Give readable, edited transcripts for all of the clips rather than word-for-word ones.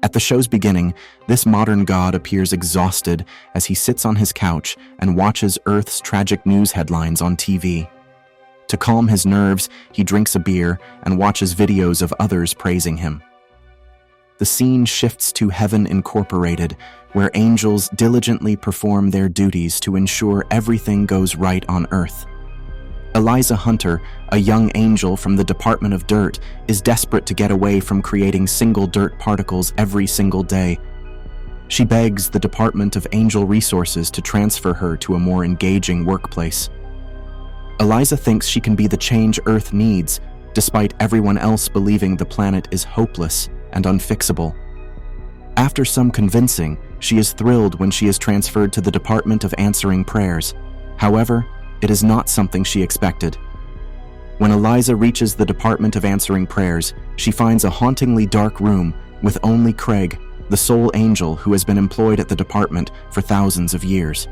At the show's beginning, this modern god appears exhausted as he sits on his couch and watches Earth's tragic news headlines on TV. To calm his nerves, he drinks a beer and watches videos of others praising him. The scene shifts to Heaven Incorporated, where angels diligently perform their duties to ensure everything goes right on Earth. Eliza Hunter, a young angel from the Department of Dirt, is desperate to get away from creating single dirt particles every single day. She begs the Department of Angel Resources to transfer her to a more engaging workplace. Eliza thinks she can be the change Earth needs, despite everyone else believing the planet is hopeless and unfixable. After some convincing, she is thrilled when she is transferred to the Department of Answering Prayers. However, it is not something she expected. When Eliza reaches the Department of Answering Prayers, she finds a hauntingly dark room with only Craig, the sole angel who has been employed at the department for thousands of years.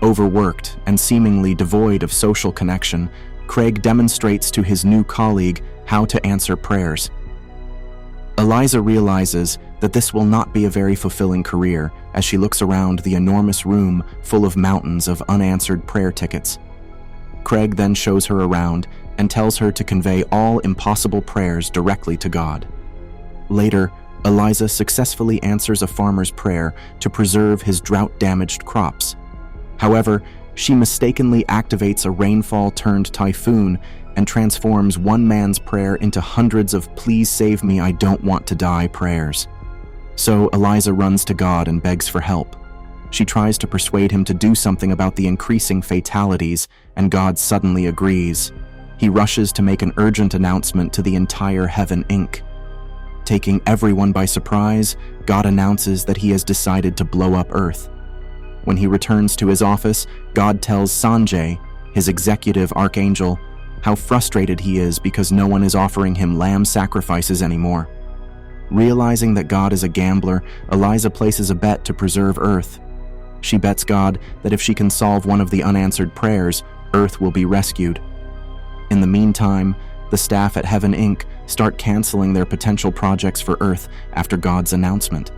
Overworked and seemingly devoid of social connection, Craig demonstrates to his new colleague how to answer prayers. Eliza realizes that this will not be a very fulfilling career as she looks around the enormous room full of mountains of unanswered prayer tickets. Craig then shows her around and tells her to convey all impossible prayers directly to God. Later, Eliza successfully answers a farmer's prayer to preserve his drought-damaged crops. However, she mistakenly activates a rainfall-turned-typhoon and transforms one man's prayer into hundreds of "please save me, I don't want to die" prayers. So Eliza runs to God and begs for help. She tries to persuade him to do something about the increasing fatalities, and God suddenly agrees. He rushes to make an urgent announcement to the entire Heaven Inc. Taking everyone by surprise, God announces that he has decided to blow up Earth. When he returns to his office, God tells Sanjay, his executive archangel, how frustrated he is because no one is offering him lamb sacrifices anymore. Realizing that God is a gambler, Eliza places a bet to preserve Earth. She bets God that if she can solve one of the unanswered prayers, Earth will be rescued. In the meantime, the staff at Heaven Inc. start canceling their potential projects for Earth after God's announcement.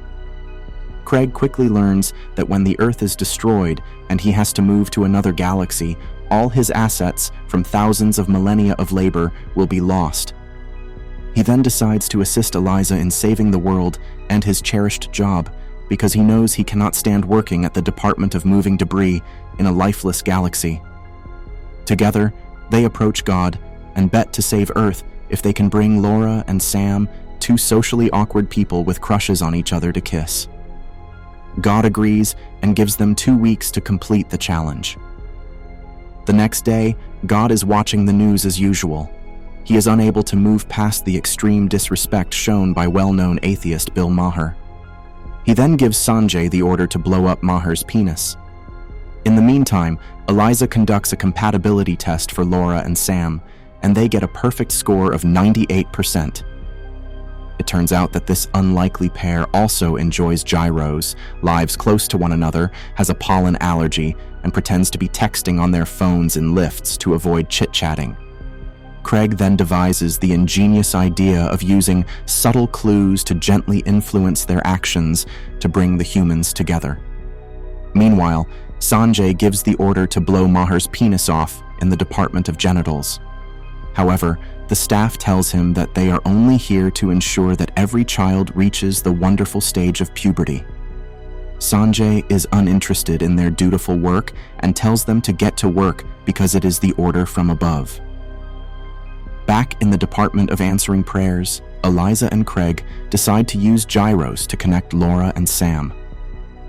Craig quickly learns that when the Earth is destroyed and he has to move to another galaxy, all his assets from thousands of millennia of labor will be lost. He then decides to assist Eliza in saving the world and his cherished job because he knows he cannot stand working at the Department of Moving Debris in a lifeless galaxy. Together, they approach God and bet to save Earth if they can bring Laura and Sam, two socially awkward people with crushes on each other, to kiss. God agrees and gives them 2 weeks to complete the challenge. The next day, God is watching the news as usual. He is unable to move past the extreme disrespect shown by well-known atheist Bill Maher. He then gives Sanjay the order to blow up Maher's penis. In the meantime, Eliza conducts a compatibility test for Laura and Sam, and they get a perfect score of 98%. It turns out that this unlikely pair also enjoys gyros, lives close to one another, has a pollen allergy, and pretends to be texting on their phones in lifts to avoid chit-chatting. Craig then devises the ingenious idea of using subtle clues to gently influence their actions to bring the humans together. Meanwhile, Sanjay gives the order to blow Maher's penis off in the Department of Genitals. However, the staff tells him that they are only here to ensure that every child reaches the wonderful stage of puberty. Sanjay is uninterested in their dutiful work and tells them to get to work because it is the order from above. Back in the Department of Answering Prayers, Eliza and Craig decide to use gyros to connect Laura and Sam.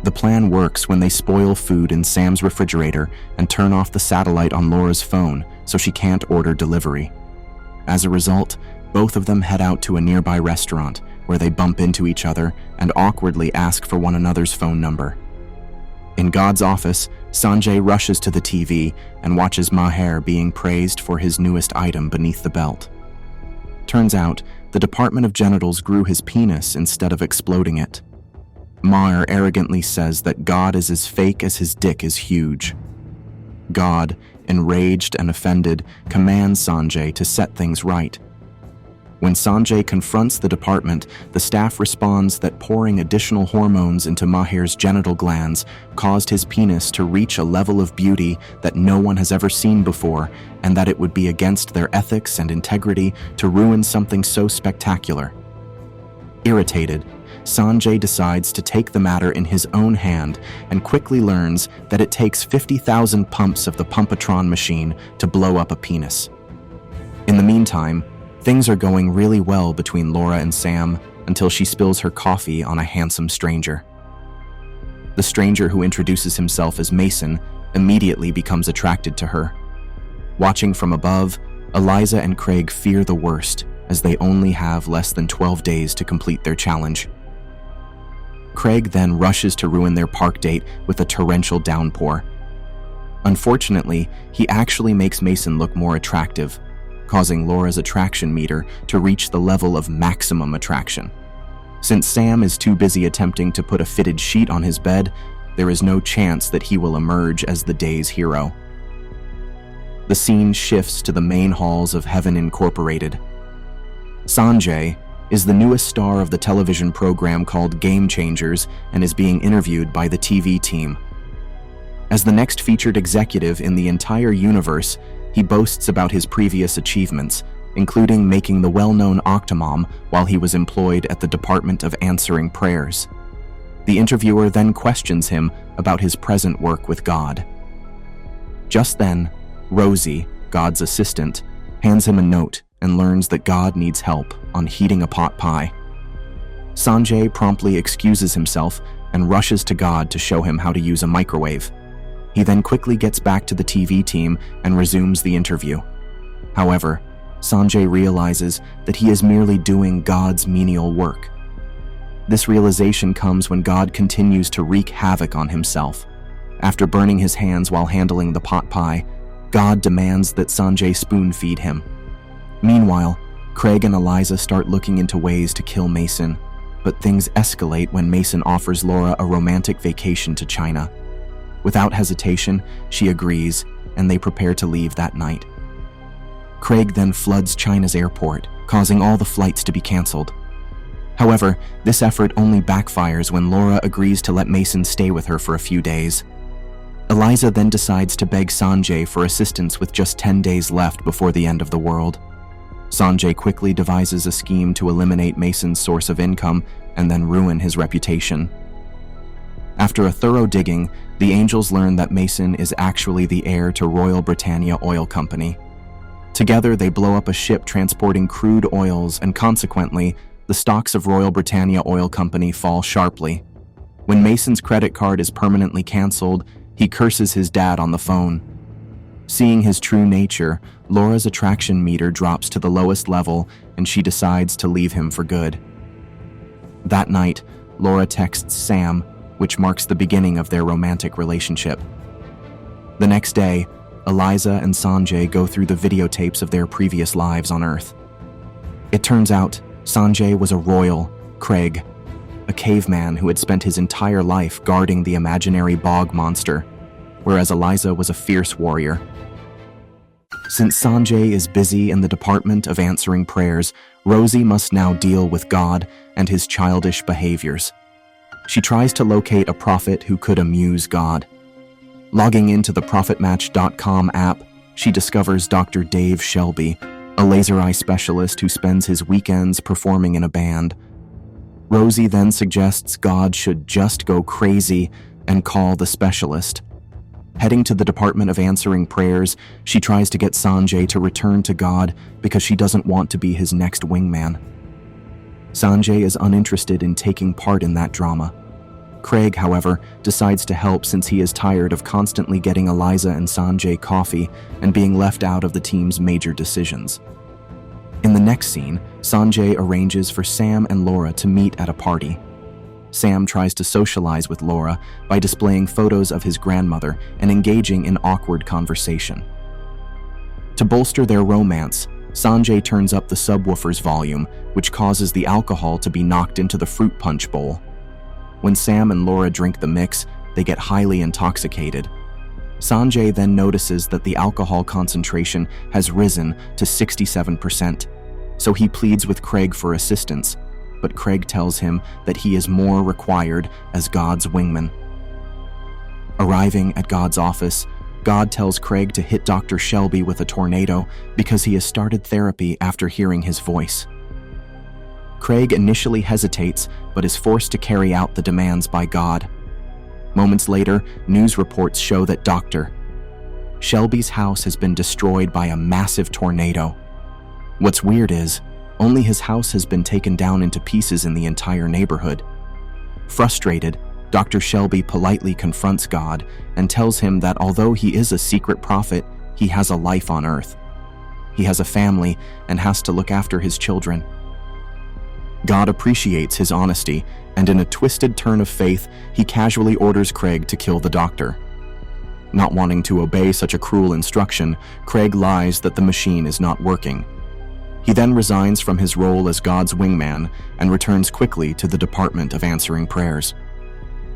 The plan works when they spoil food in Sam's refrigerator and turn off the satellite on Laura's phone so she can't order delivery. As a result, both of them head out to a nearby restaurant where they bump into each other and awkwardly ask for one another's phone number. In God's office, Sanjay rushes to the TV and watches Maher being praised for his newest item beneath the belt. Turns out, the Department of Genitals grew his penis instead of exploding it. Maher arrogantly says that God is as fake as his dick is huge. God, enraged and offended, commands Sanjay to set things right. When Sanjay confronts the department, the staff responds that pouring additional hormones into Maher's genital glands caused his penis to reach a level of beauty that no one has ever seen before, and that it would be against their ethics and integrity to ruin something so spectacular. Irritated, Sanjay decides to take the matter in his own hand and quickly learns that it takes 50,000 pumps of the pumpatron machine to blow up a penis. In the meantime, things are going really well between Laura and Sam until she spills her coffee on a handsome stranger. The stranger, who introduces himself as Mason, immediately becomes attracted to her. Watching from above, Eliza and Craig fear the worst, as they only have less than 12 days to complete their challenge. Craig then rushes to ruin their park date with a torrential downpour. Unfortunately, he actually makes Mason look more attractive, causing Laura's attraction meter to reach the level of maximum attraction. Since Sam is too busy attempting to put a fitted sheet on his bed, there is no chance that he will emerge as the day's hero. The scene shifts to the main halls of Heaven Incorporated. Sanjay is the newest star of the television program called Game Changers and is being interviewed by the TV team. As the next featured executive in the entire universe, he boasts about his previous achievements, including making the well-known Octomom while he was employed at the Department of Answering Prayers. The interviewer then questions him about his present work with God. Just then, Rosie, God's assistant, hands him a note and learns that God needs help on heating a pot pie. Sanjay promptly excuses himself and rushes to God to show him how to use a microwave. He then quickly gets back to the TV team and resumes the interview. However, Sanjay realizes that he is merely doing God's menial work. This realization comes when God continues to wreak havoc on himself. After burning his hands while handling the pot pie, God demands that Sanjay spoon-feed him. Meanwhile, Craig and Eliza start looking into ways to kill Mason, but things escalate when Mason offers Laura a romantic vacation to China. Without hesitation, she agrees, and they prepare to leave that night. Craig then floods China's airport, causing all the flights to be canceled. However, this effort only backfires when Laura agrees to let Mason stay with her for a few days. Eliza then decides to beg Sanjay for assistance with just 10 days left before the end of the world. Sanjay quickly devises a scheme to eliminate Mason's source of income and then ruin his reputation. After a thorough digging, the angels learn that Mason is actually the heir to Royal Britannia Oil Company. Together, they blow up a ship transporting crude oils, and consequently, the stocks of Royal Britannia Oil Company fall sharply. When Mason's credit card is permanently canceled, he curses his dad on the phone. Seeing his true nature, Laura's attraction meter drops to the lowest level, and she decides to leave him for good. That night, Laura texts Sam, which marks the beginning of their romantic relationship. The next day, Eliza and Sanjay go through the videotapes of their previous lives on Earth. It turns out Sanjay was a royal, Craig, a caveman who had spent his entire life guarding the imaginary bog monster, whereas Eliza was a fierce warrior. Since Sanjay is busy in the Department of Answering Prayers, Rosie must now deal with God and his childish behaviors. She tries to locate a prophet who could amuse God. Logging into the ProphetMatch.com app, she discovers Dr. Dave Shelby, a laser eye specialist who spends his weekends performing in a band. Rosie then suggests God should just go crazy and call the specialist. Heading to the Department of Answering Prayers, she tries to get Sanjay to return to God because she doesn't want to be his next wingman. Sanjay is uninterested in taking part in that drama. Craig, however, decides to help since he is tired of constantly getting Eliza and Sanjay coffee and being left out of the team's major decisions. In the next scene, Sanjay arranges for Sam and Laura to meet at a party. Sam tries to socialize with Laura by displaying photos of his grandmother and engaging in awkward conversation. To bolster their romance, Sanjay turns up the subwoofer's volume, which causes the alcohol to be knocked into the fruit punch bowl. When Sam and Laura drink the mix, they get highly intoxicated. Sanjay then notices that the alcohol concentration has risen to 67%. So he pleads with Craig for assistance, but Craig tells him that he is more required as God's wingman. Arriving at God's office, God tells Craig to hit Dr. Shelby with a tornado because he has started therapy after hearing his voice. Craig initially hesitates, but is forced to carry out the demands by God. Moments later, news reports show that Dr. Shelby's house has been destroyed by a massive tornado. What's weird is, only his house has been taken down into pieces in the entire neighborhood. Frustrated, Dr. Shelby politely confronts God and tells him that although he is a secret prophet, he has a life on Earth. He has a family and has to look after his children. God appreciates his honesty, and in a twisted turn of faith, he casually orders Craig to kill the doctor. Not wanting to obey such a cruel instruction, Craig lies that the machine is not working. He then resigns from his role as God's wingman and returns quickly to the Department of Answering Prayers.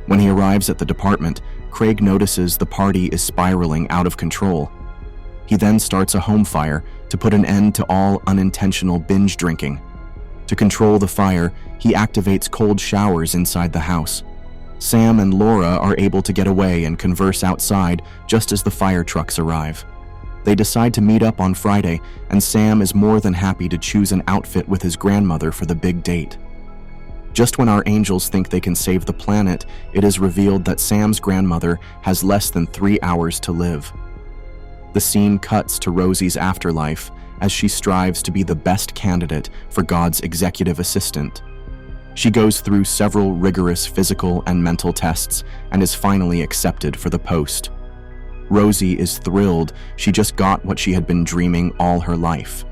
When he arrives at the department, Craig notices the party is spiraling out of control. He then starts a home fire to put an end to all unintentional binge drinking. To control the fire, he activates cold showers inside the house. Sam and Laura are able to get away and converse outside just as the fire trucks arrive. They decide to meet up on Friday, and Sam is more than happy to choose an outfit with his grandmother for the big date. Just when our angels think they can save the planet, it is revealed that Sam's grandmother has less than 3 hours to live. The scene cuts to Rosie's afterlife as she strives to be the best candidate for God's executive assistant. She goes through several rigorous physical and mental tests and is finally accepted for the post. Rosie is thrilled she just got what she had been dreaming all her life.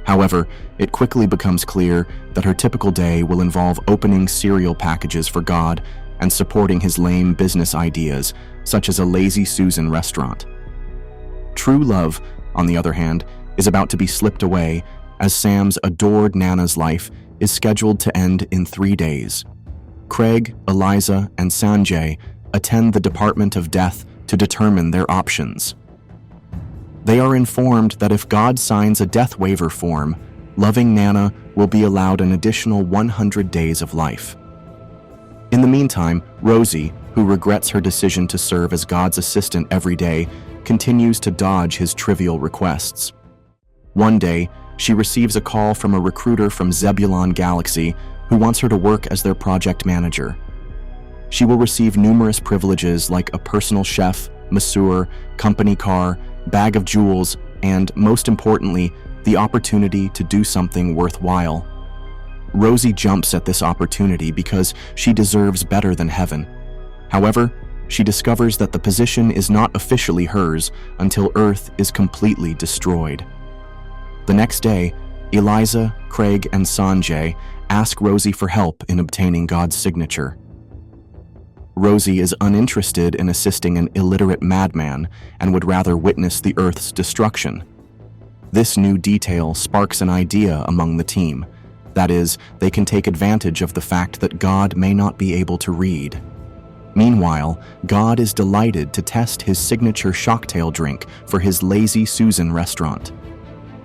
However, it quickly becomes clear that her typical day will involve opening cereal packages for God and supporting his lame business ideas, such as a Lazy Susan restaurant. True love, on the other hand, is about to be slipped away as Sam's adored Nana's life is scheduled to end in 3 days. Craig, Eliza, and Sanjay attend the Department of Death to determine their options. They are informed that if God signs a death waiver form, loving Nana will be allowed an additional 100 days of life. In the meantime, Rosie, who regrets her decision to serve as God's assistant every day, continues to dodge his trivial requests. One day, she receives a call from a recruiter from Zebulon Galaxy who wants her to work as their project manager. She will receive numerous privileges like a personal chef, masseur, company car, bag of jewels, and, most importantly, the opportunity to do something worthwhile. Rosie jumps at this opportunity because she deserves better than heaven. However, she discovers that the position is not officially hers until Earth is completely destroyed. The next day, Eliza, Craig, and Sanjay ask Rosie for help in obtaining God's signature. Rosie is uninterested in assisting an illiterate madman and would rather witness the Earth's destruction. This new detail sparks an idea among the team. That is, they can take advantage of the fact that God may not be able to read. Meanwhile, God is delighted to test his signature shocktail drink for his Lazy Susan restaurant.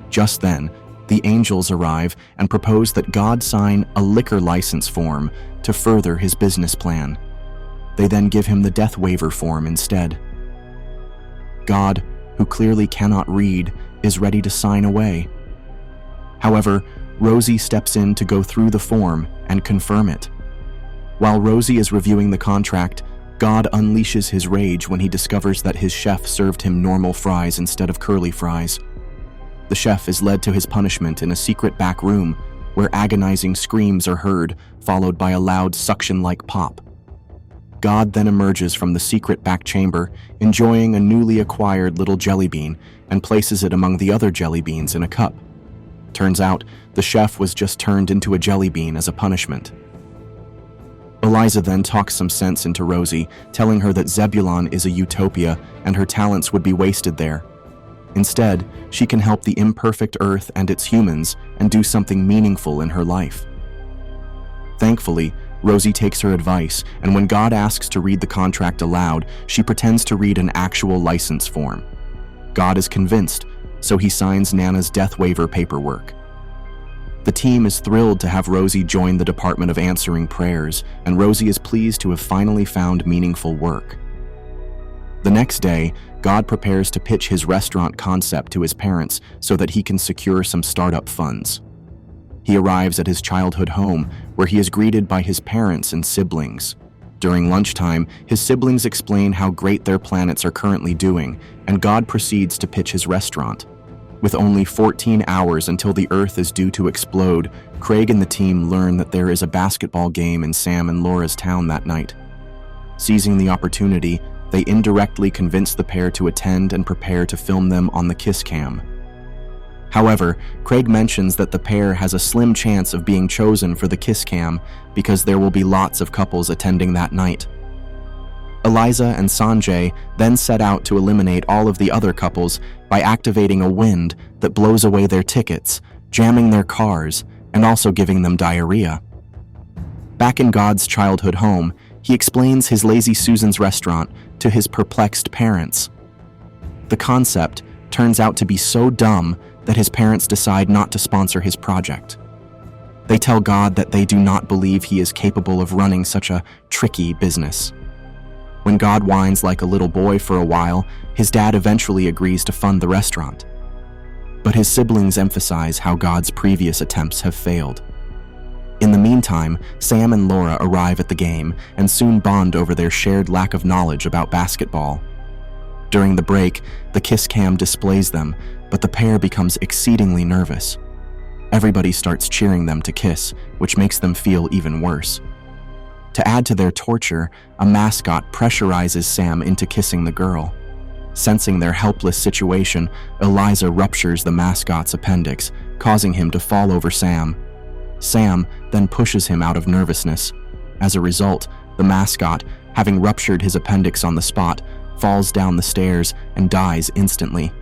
Just then, the angels arrive and propose that God sign a liquor license form to further his business plan. They then give him the death waiver form instead. God, who clearly cannot read, is ready to sign away. However, Rosie steps in to go through the form and confirm it. While Rosie is reviewing the contract, God unleashes his rage when he discovers that his chef served him normal fries instead of curly fries. The chef is led to his punishment in a secret back room where agonizing screams are heard, followed by a loud suction-like pop. God then emerges from the secret back chamber, enjoying a newly acquired little jelly bean, and places it among the other jelly beans in a cup. Turns out, the chef was just turned into a jelly bean as a punishment. Eliza then talks some sense into Rosie, telling her that Zebulon is a utopia and her talents would be wasted there. Instead, she can help the imperfect Earth and its humans and do something meaningful in her life. Thankfully, Rosie takes her advice, and when God asks to read the contract aloud, she pretends to read an actual license form. God is convinced, so he signs Nana's death waiver paperwork. The team is thrilled to have Rosie join the Department of Answering Prayers, and Rosie is pleased to have finally found meaningful work. The next day, God prepares to pitch his restaurant concept to his parents so that he can secure some startup funds. He arrives at his childhood home, where he is greeted by his parents and siblings. During lunchtime, his siblings explain how great their planets are currently doing, and God proceeds to pitch his restaurant. With only 14 hours until the Earth is due to explode, Craig and the team learn that there is a basketball game in Sam and Laura's town that night. Seizing the opportunity, they indirectly convince the pair to attend and prepare to film them on the kiss cam. However, Craig mentions that the pair has a slim chance of being chosen for the kiss cam because there will be lots of couples attending that night. Eliza and Sanjay then set out to eliminate all of the other couples by activating a wind that blows away their tickets, jamming their cars, and also giving them diarrhea. Back in God's childhood home, he explains his Lazy Susan's restaurant to his perplexed parents. The concept turns out to be so dumb that his parents decide not to sponsor his project. They tell God that they do not believe he is capable of running such a tricky business. When God whines like a little boy for a while, his dad eventually agrees to fund the restaurant. But his siblings emphasize how God's previous attempts have failed. In the meantime, Sam and Laura arrive at the game and soon bond over their shared lack of knowledge about basketball. During the break, the kiss cam displays them, but the pair becomes exceedingly nervous. Everybody starts cheering them to kiss, which makes them feel even worse. To add to their torture, a mascot pressurizes Sam into kissing the girl. Sensing their helpless situation, Eliza ruptures the mascot's appendix, causing him to fall over Sam. Sam then pushes him out of nervousness. As a result, the mascot, having ruptured his appendix on the spot, falls down the stairs and dies instantly.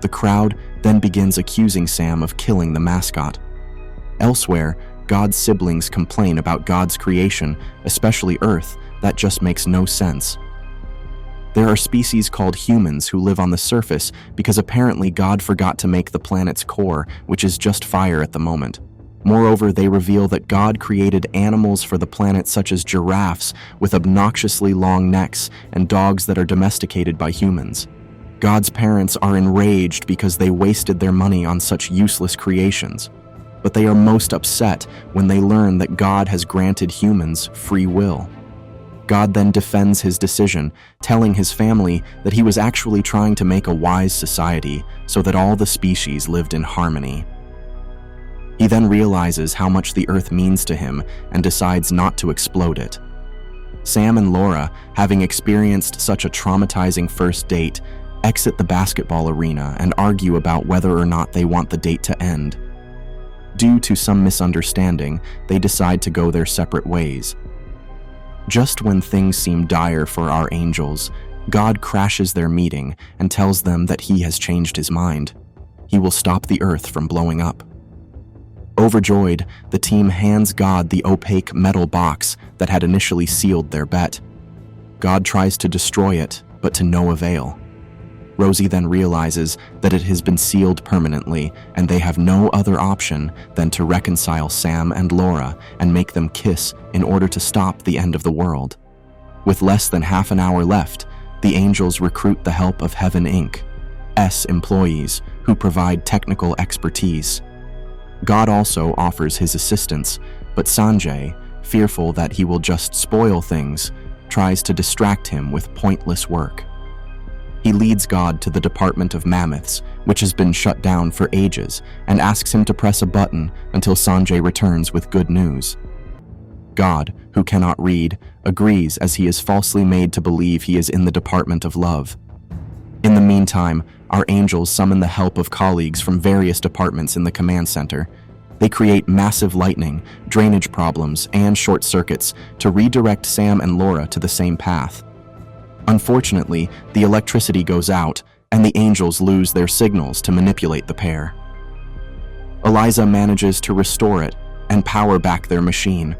The crowd then begins accusing Sam of killing the mascot. Elsewhere, God's siblings complain about God's creation, especially Earth, that just makes no sense. There are species called humans who live on the surface because apparently God forgot to make the planet's core, which is just fire at the moment. Moreover, they reveal that God created animals for the planet such as giraffes with obnoxiously long necks and dogs that are domesticated by humans. God's parents are enraged because they wasted their money on such useless creations. But they are most upset when they learn that God has granted humans free will. God then defends his decision, telling his family that he was actually trying to make a wise society so that all the species lived in harmony. He then realizes how much the Earth means to him and decides not to explode it. Sam and Laura, having experienced such a traumatizing first date, exit the basketball arena and argue about whether or not they want the date to end. Due to some misunderstanding, they decide to go their separate ways. Just when things seem dire for our angels, God crashes their meeting and tells them that he has changed his mind. He will stop the Earth from blowing up. Overjoyed, the team hands God the opaque metal box that had initially sealed their bet. God tries to destroy it, but to no avail. Rosie then realizes that it has been sealed permanently, and they have no other option than to reconcile Sam and Laura and make them kiss in order to stop the end of the world. With less than half an hour left, the angels recruit the help of Heaven Inc.'s employees who provide technical expertise. God also offers his assistance, but Sanjay, fearful that he will just spoil things, tries to distract him with pointless work. He leads God to the Department of Mammoths, which has been shut down for ages, and asks him to press a button until Sanjay returns with good news. God, who cannot read, agrees as he is falsely made to believe he is in the Department of Love. In the meantime, our angels summon the help of colleagues from various departments in the command center. They create massive lightning, drainage problems, and short circuits to redirect Sam and Laura to the same path. Unfortunately, the electricity goes out, and the angels lose their signals to manipulate the pair. Eliza manages to restore it and power back their machine.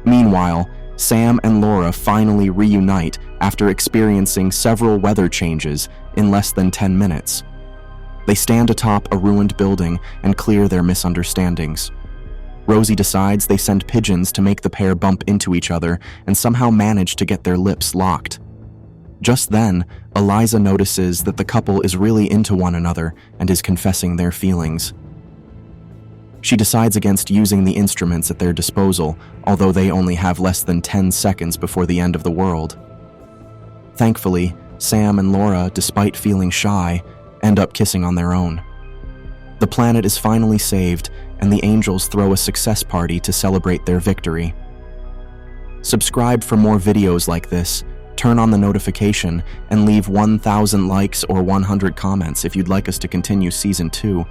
Meanwhile, Sam and Laura finally reunite after experiencing several weather changes in less than 10 minutes. They stand atop a ruined building and clear their misunderstandings. Rosie decides they send pigeons to make the pair bump into each other and somehow manage to get their lips locked. Just then, Eliza notices that the couple is really into one another and is confessing their feelings. She decides against using the instruments at their disposal, although they only have less than 10 seconds before the end of the world. Thankfully, Sam and Laura, despite feeling shy, end up kissing on their own. The planet is finally saved, and the angels throw a success party to celebrate their victory. Subscribe for more videos like this, turn on the notification, and leave 1,000 likes or 100 comments if you'd like us to continue Season 2.